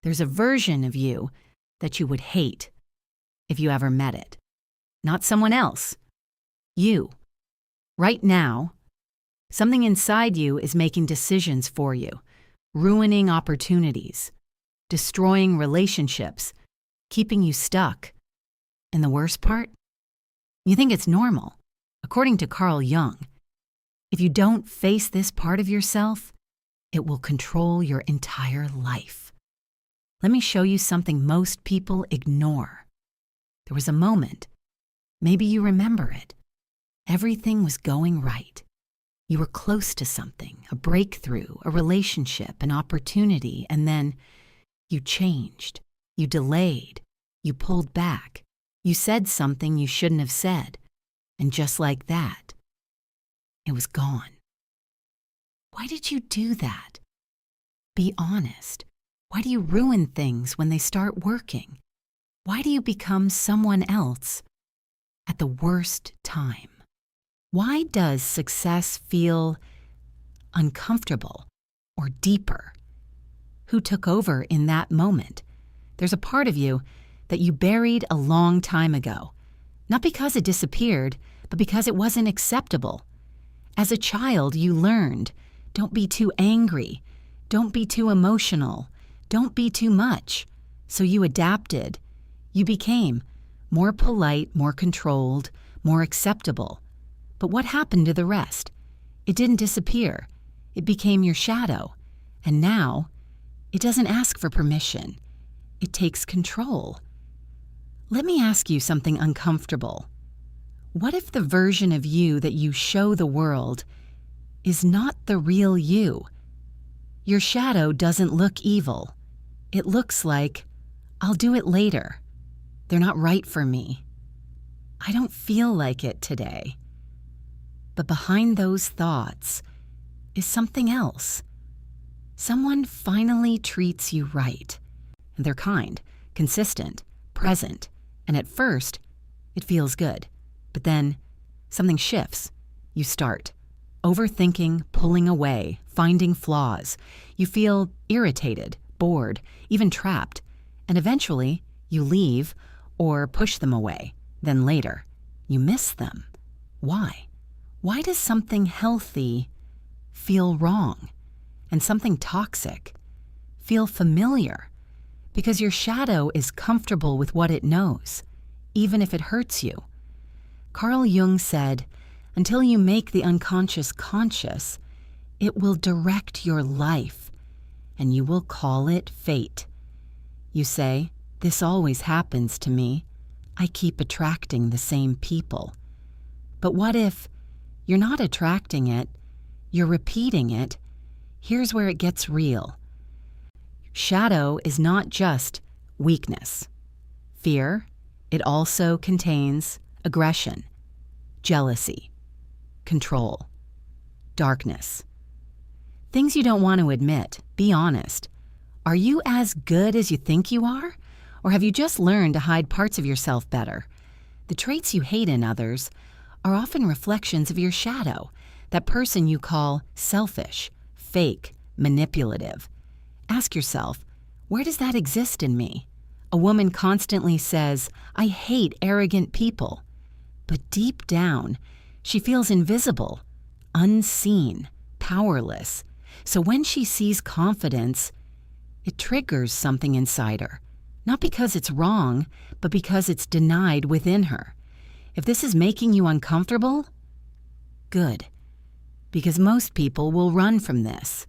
There's a version of you that you would hate if you ever met it. Not someone else. You. Right now, something inside you is making decisions for you, ruining opportunities, destroying relationships, keeping you stuck. And the worst part? You think it's normal. According to Carl Jung, if you don't face this part of yourself, it will control your entire life. Let me show you something most people ignore. There was a moment, maybe you remember it. Everything was going right. You were close to something, a breakthrough, a relationship, an opportunity, and then you changed, you delayed, you pulled back, you said something you shouldn't have said, and just like that, it was gone. Why did you do that? Be honest. Why do you ruin things when they start working? Why do you become someone else at the worst time? Why does success feel uncomfortable or deeper? Who took over in that moment? There's a part of you that you buried a long time ago, not because it disappeared, but because it wasn't acceptable. As a child, you learned, don't be too angry, don't be too emotional, don't be too much. So you adapted. You became more polite, more controlled, more acceptable. But what happened to the rest? It didn't disappear. It became your shadow. And now, it doesn't ask for permission. It takes control. Let me ask you something uncomfortable. What if the version of you that you show the world is not the real you? Your shadow doesn't look evil. It looks like, I'll do it later. They're not right for me. I don't feel like it today. But behind those thoughts is something else. Someone finally treats you right. And they're kind, consistent, present, and at first, it feels good. But then, something shifts. You start overthinking, pulling away, finding flaws. You feel irritated, bored, even trapped. And eventually, you leave or push them away. Then later, you miss them. Why? Why does something healthy feel wrong and something toxic feel familiar? Because your shadow is comfortable with what it knows, even if it hurts you. Carl Jung said, until you make the unconscious conscious, it will direct your life, and you will call it fate. You say, this always happens to me. I keep attracting the same people. But what if you're not attracting it, you're repeating it? Here's where it gets real. Shadow is not just weakness. Fear, it also contains aggression, jealousy, control, darkness. Things you don't want to admit. Be honest. Are you as good as you think you are? Or have you just learned to hide parts of yourself better? The traits you hate in others are often reflections of your shadow, that person you call selfish, fake, manipulative. Ask yourself, where does that exist in me? A woman constantly says, I hate arrogant people. But deep down, she feels invisible, unseen, powerless. So when she sees confidence, it triggers something inside her. Not because it's wrong, but because it's denied within her. If this is making you uncomfortable, good. Because most people will run from this.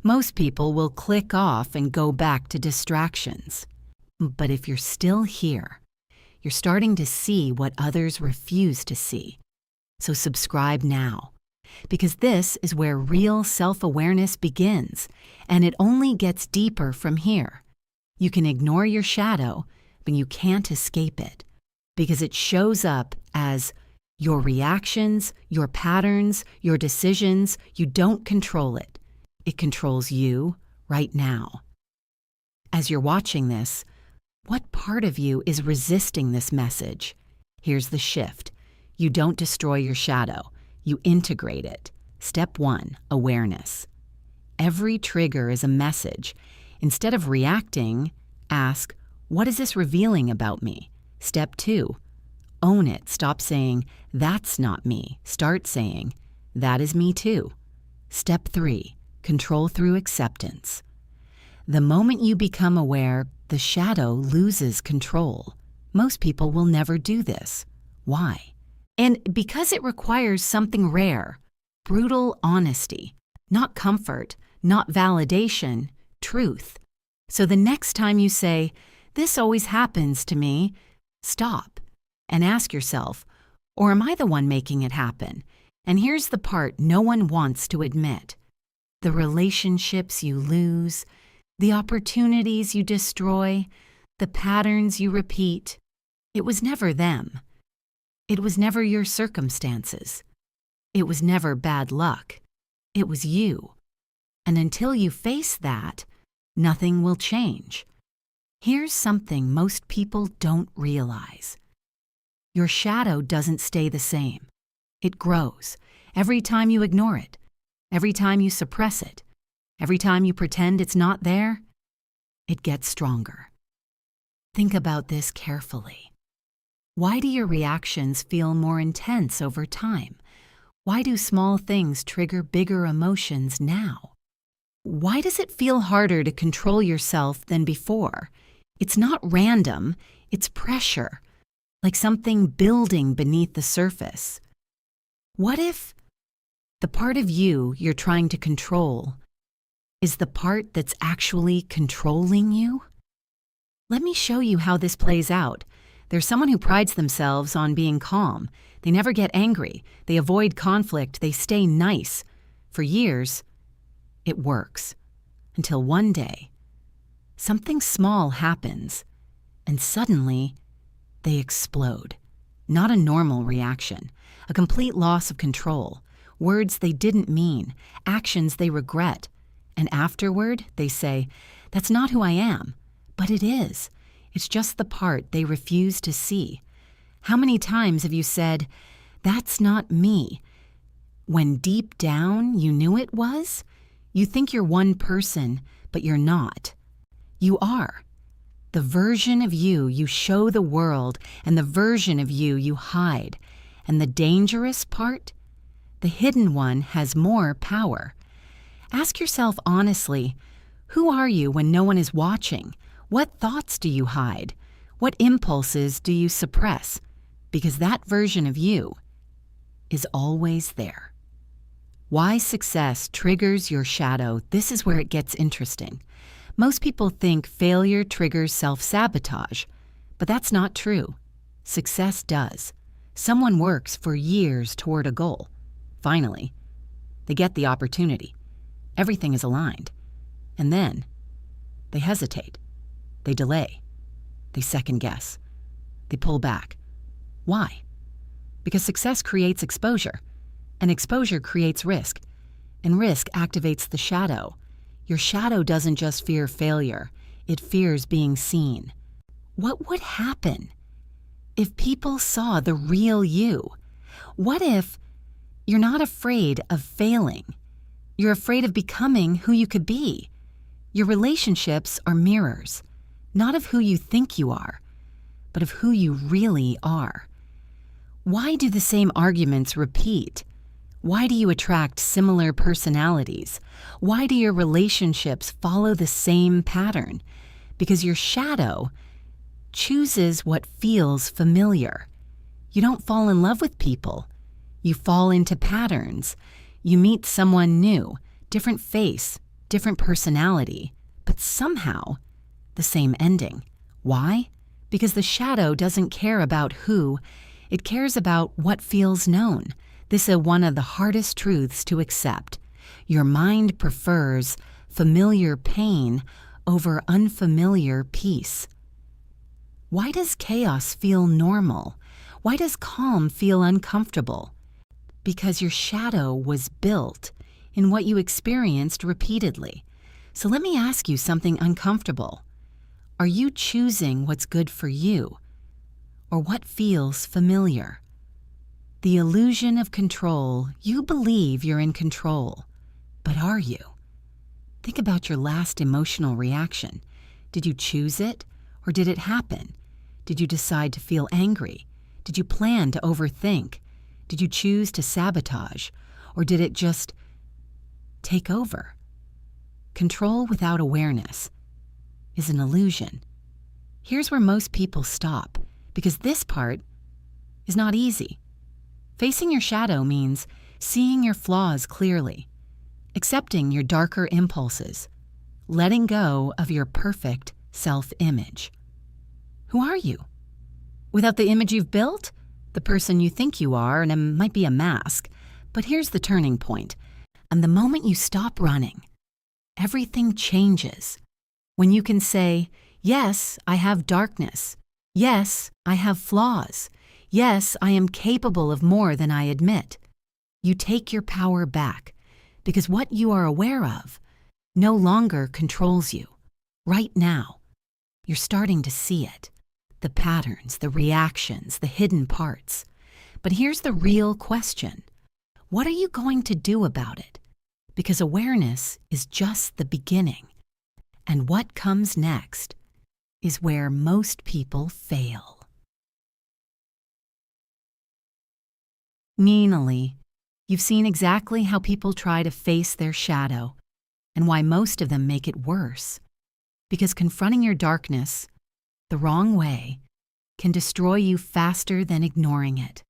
Most people will click off and go back to distractions. But if you're still here, you're starting to see what others refuse to see. So subscribe now, because this is where real self-awareness begins, and it only gets deeper from here. You can ignore your shadow, but you can't escape it, because it shows up as your reactions, your patterns, your decisions. You don't control it. It controls you right now. As you're watching this, what part of you is resisting this message? Here's the shift. You don't destroy your shadow. You integrate it. Step 1, awareness. Every trigger is a message. Instead of reacting, ask, what is this revealing about me? Step 2, own it. Stop saying, that's not me. Start saying, that is me too. Step 3, control through acceptance. The moment you become aware, the shadow loses control. Most people will never do this. Why? And because it requires something rare, brutal honesty, not comfort, not validation, truth. So the next time you say, this always happens to me, stop and ask yourself, or am I the one making it happen? And here's the part no one wants to admit. The relationships you lose, the opportunities you destroy, the patterns you repeat. It was never them. It was never your circumstances. It was never bad luck. It was you. And until you face that, nothing will change. Here's something most people don't realize. Your shadow doesn't stay the same. It grows every time you ignore it, every time you suppress it, every time you pretend it's not there. It gets stronger. Think about this carefully. Why do your reactions feel more intense over time? Why do small things trigger bigger emotions now? Why does it feel harder to control yourself than before? It's not random, it's pressure, like something building beneath the surface. What if the part of you you're trying to control is the part that's actually controlling you? Let me show you how this plays out. There's someone who prides themselves on being calm. They never get angry. They avoid conflict. They stay nice. For years, it works. Until one day, something small happens, and suddenly, they explode. Not a normal reaction. A complete loss of control. Words they didn't mean. Actions they regret. And afterward, they say, that's not who I am. But it is. It's just the part they refuse to see. How many times have you said, that's not me, when deep down you knew it was? You think you're one person, but you're not. You are. The version of you you show the world and the version of you you hide. And the dangerous part? The hidden one has more power. Ask yourself honestly, who are you when no one is watching? What thoughts do you hide? What impulses do you suppress? Because that version of you is always there. Why success triggers your shadow, this is where it gets interesting. Most people think failure triggers self-sabotage, but that's not true. Success does. Someone works for years toward a goal. Finally, they get the opportunity. Everything is aligned. And then they hesitate. They delay. They second guess. They pull back. Why? Because success creates exposure, and exposure creates risk, and risk activates the shadow. Your shadow doesn't just fear failure, it fears being seen. What would happen if people saw the real you? What if you're not afraid of failing? You're afraid of becoming who you could be. Your relationships are mirrors, not of who you think you are, but of who you really are. Why do the same arguments repeat? Why do you attract similar personalities? Why do your relationships follow the same pattern? Because your shadow chooses what feels familiar. You don't fall in love with people. You fall into patterns. You meet someone new, different face, different personality, but somehow the same ending. Why? Because the shadow doesn't care about who, it cares about what feels known. This is one of the hardest truths to accept. Your mind prefers familiar pain over unfamiliar peace. Why does chaos feel normal? Why does calm feel uncomfortable? Because your shadow was built in what you experienced repeatedly. So let me ask you something uncomfortable. Are you choosing what's good for you, or what feels familiar? The illusion of control, you believe you're in control, but are you? Think about your last emotional reaction. Did you choose it, or did it happen? Did you decide to feel angry? Did you plan to overthink? Did you choose to sabotage, or did it just take over? Control without awareness is an illusion. Here's where most people stop, because this part is not easy. Facing your shadow means seeing your flaws clearly, accepting your darker impulses, letting go of your perfect self-image. Who are you? Without the image you've built? The person you think you are, and it might be a mask. But here's the turning point. And the moment you stop running, everything changes. When you can say, yes, I have darkness. Yes, I have flaws. Yes, I am capable of more than I admit. You take your power back, because what you are aware of no longer controls you. Right now, you're starting to see it. The patterns, the reactions, the hidden parts. But here's the real question. What are you going to do about it? Because awareness is just the beginning. And what comes next is where most people fail. Meanly, you've seen exactly how people try to face their shadow and why most of them make it worse. Because confronting your darkness the wrong way can destroy you faster than ignoring it.